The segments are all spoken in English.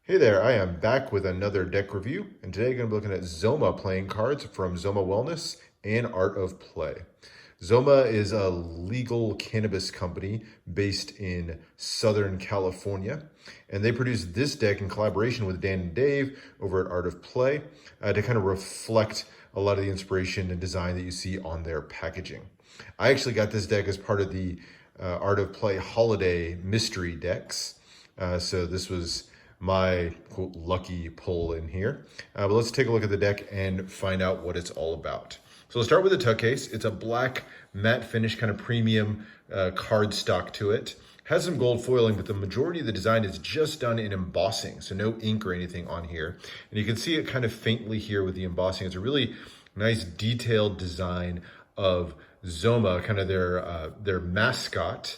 Hey there, I am back with another deck review, and today I'm going to be looking at ZOMA playing cards from ZOMA Wellness and Art of Play. ZOMA is a legal cannabis company based in Southern California, and they produced this deck in collaboration with Dan and Dave over at Art of Play to kind of reflect a lot of the inspiration and design that you see on their packaging. I actually got this deck as part of the Art of Play holiday mystery decks, so this was my quote lucky pull in here. But let's take a look at the deck and find out what it's all about. So let's start with the tuck case. It's a black matte finish, kind of premium card stock to it. Has some gold foiling, but the majority of the design is just done in embossing, so no ink or anything on here. And you can see it kind of faintly here with the embossing. It's a really nice detailed design of ZOMA, kind of their mascot,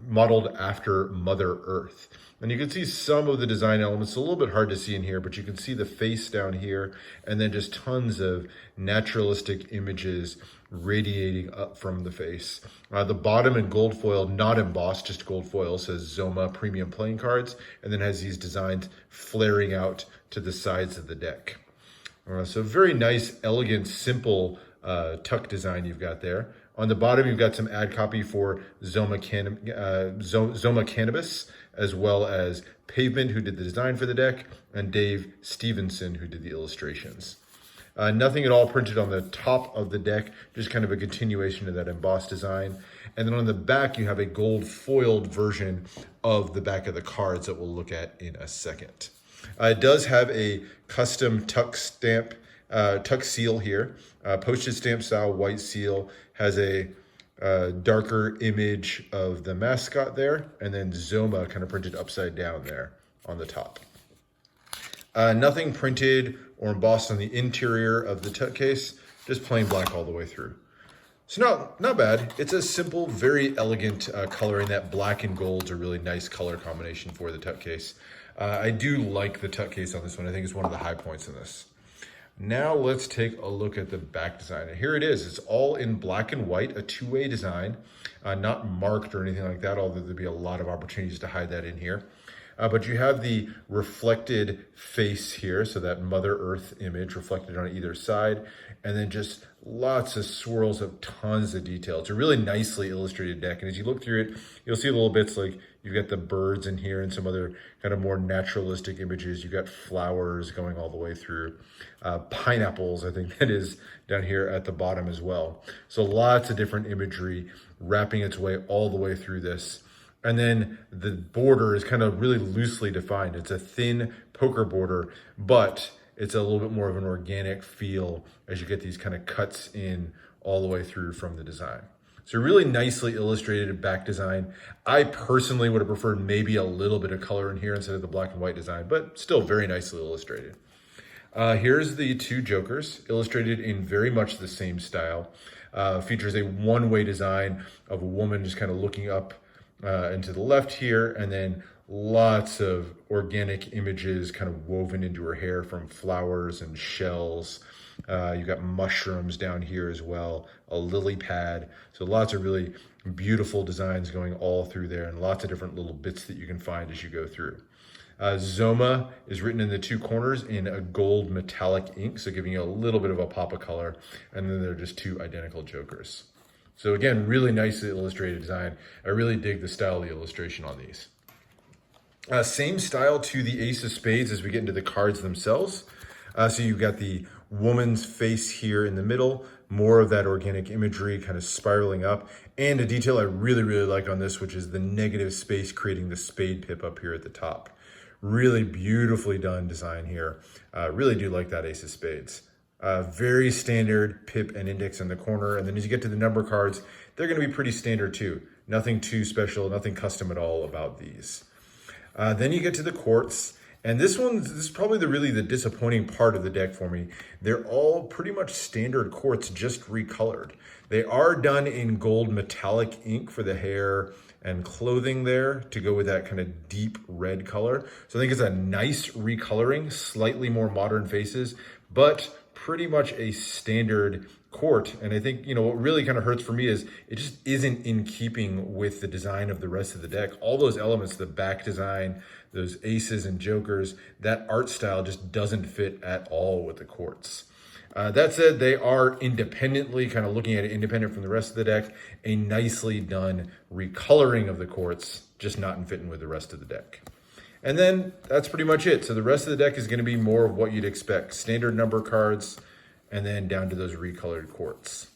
modeled after Mother Earth. And you can see some of the design elements. It's a little bit hard to see in here, but you can see the face down here, and then just tons of naturalistic images radiating up from the face. The bottom in gold foil, not embossed, just gold foil, says ZOMA Premium Playing Cards, and then has these designs flaring out to the sides of the deck. So very nice, elegant, simple tuck design you've got there. On the bottom, you've got some ad copy for ZOMA Cannabis, as well as Pavement, who did the design for the deck, and Dave Stevenson, who did the illustrations. Nothing at all printed on the top of the deck, just kind of a continuation of that embossed design. And then on the back, you have a gold foiled version of the back of the cards that we'll look at in a second. It does have a custom tuck seal here, postage stamp style white seal, has a darker image of the mascot there, and then ZOMA kind of printed upside down there on the top. Nothing printed or embossed on the interior of the tuck case, just plain black all the way through. So not bad. It's a simple, very elegant coloring. That black and gold's a really nice color combination for the tuck case. I do like the tuck case on this one. I think it's one of the high points in this. Now let's take a look at the back design. And here it is. It's all in black and white, a two-way design, not marked or anything like that, although there'd be a lot of opportunities to hide that in here. But you have the reflected face here, so that Mother Earth image reflected on either side, and then just lots of swirls of tons of detail. It's a really nicely illustrated deck, and as you look through it, you'll see little bits like you've got the birds in here and some other kind of more naturalistic images. You've got flowers going all the way through. Pineapples, I think that is down here at the bottom as well. So lots of different imagery wrapping its way all the way through this. And then the border is kind of really loosely defined. It's a thin poker border, but it's a little bit more of an organic feel as you get these kind of cuts in all the way through from the design. So really nicely illustrated back design. I personally would have preferred maybe a little bit of color in here instead of the black and white design, but still very nicely illustrated. Here's the two jokers, illustrated in very much the same style. Features a one-way design of a woman just kind of looking up and to the left here, and then lots of organic images kind of woven into her hair from flowers and shells. You've got mushrooms down here as well, a lily pad. So lots of really beautiful designs going all through there, and lots of different little bits that you can find as you go through. ZOMA is written in the two corners in a gold metallic ink, so giving you a little bit of a pop of color, and then they're just two identical jokers. So again, really nicely illustrated design. I really dig the style of the illustration on these. Same style to the Ace of Spades as we get into the cards themselves. So you've got the woman's face here in the middle, more of that organic imagery kind of spiraling up, and a detail I really like on this, which is the negative space creating the spade pip up here at the top. Really beautifully done design here. Really do like that Ace of Spades. Very standard pip and index in the corner. And then as you get to the number cards, they're going to be pretty standard too. Nothing too special, nothing custom at all about these. Then you get to the quartz. And this is probably really the disappointing part of the deck for me. They're all pretty much standard quartz, just recolored. They are done in gold metallic ink for the hair and clothing there to go with that kind of deep red color. So I think it's a nice recoloring, slightly more modern faces, but pretty much a standard court. And I think, what really kind of hurts for me is it just isn't in keeping with the design of the rest of the deck. All those elements, the back design, those aces and jokers, that art style just doesn't fit at all with the courts. That said, they are independently, kind of looking at it independent from the rest of the deck, a nicely done recoloring of the courts, just not in fitting with the rest of the deck. And then that's pretty much it. So the rest of the deck is going to be more of what you'd expect. Standard number cards, and then down to those recolored courts.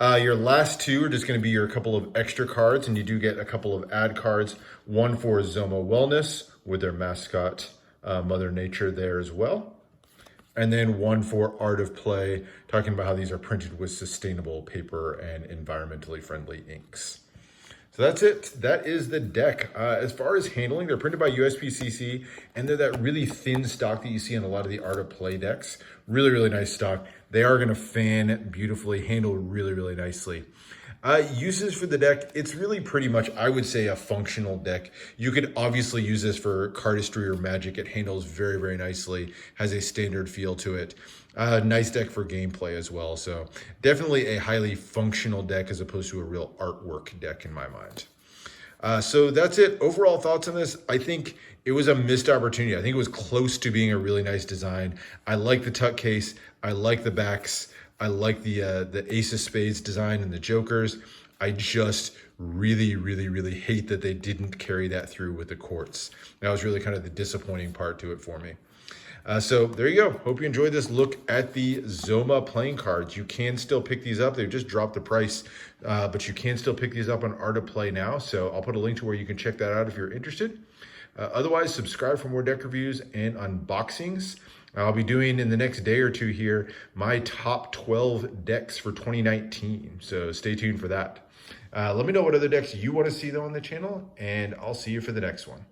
Your last two are just going to be your couple of extra cards, and you do get a couple of ad cards. One for ZOMA Wellness with their mascot, Mother Nature there as well. And then one for Art of Play, talking about how these are printed with sustainable paper and environmentally friendly inks. So that's it. That is the deck. As far as handling, they're printed by USPCC, and they're that really thin stock that you see on a lot of the Art of Play decks. Really, really nice stock. They are going to fan beautifully, handle really, really nicely. Uses for the deck, it's really pretty much, I would say, a functional deck. You could obviously use this for cardistry or magic. It handles very, very nicely, has a standard feel to it. Nice deck for gameplay as well. So definitely a highly functional deck as opposed to a real artwork deck in my mind. So that's it. Overall thoughts on this, I think it was a missed opportunity. I think it was close to being a really nice design. I like the tuck case. I like the backs. I like the Ace of Spades design and the Jokers. I just really, really, really hate that they didn't carry that through with the courts. That was really kind of the disappointing part to it for me. So there you go. Hope you enjoyed this look at the ZOMA playing cards. You can still pick these up. They've just dropped the price, but you can still pick these up on Art of Play now. So I'll put a link to where you can check that out if you're interested. Otherwise, subscribe for more deck reviews and unboxings. I'll be doing in the next day or two here my top 12 decks for 2019. So stay tuned for that. Let me know what other decks you want to see though on the channel, and I'll see you for the next one.